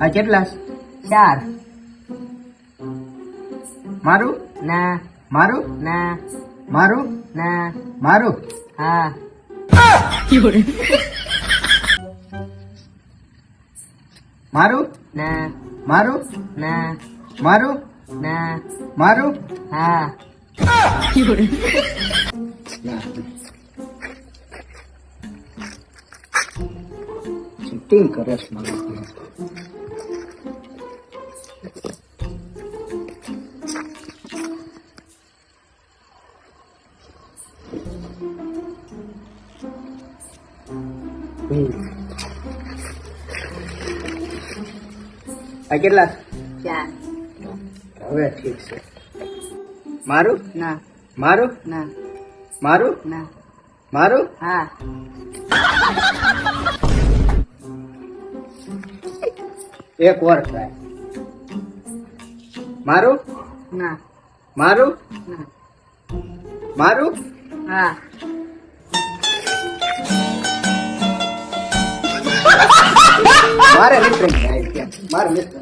આ કેટલા 4 મારું ના મારું ના મારું ના મારું હા મારું ના મારું ના મારું ના મારું હા ચીટિંગ કરે છે મારું આ કેટલા 4 હવે ઠીક છે મારું ના મારું ના મારું ના મારું હા એક વાર ટ્રાય મારું ના મારું ના મારું હા મારે મિત્ર મારે મિત્ર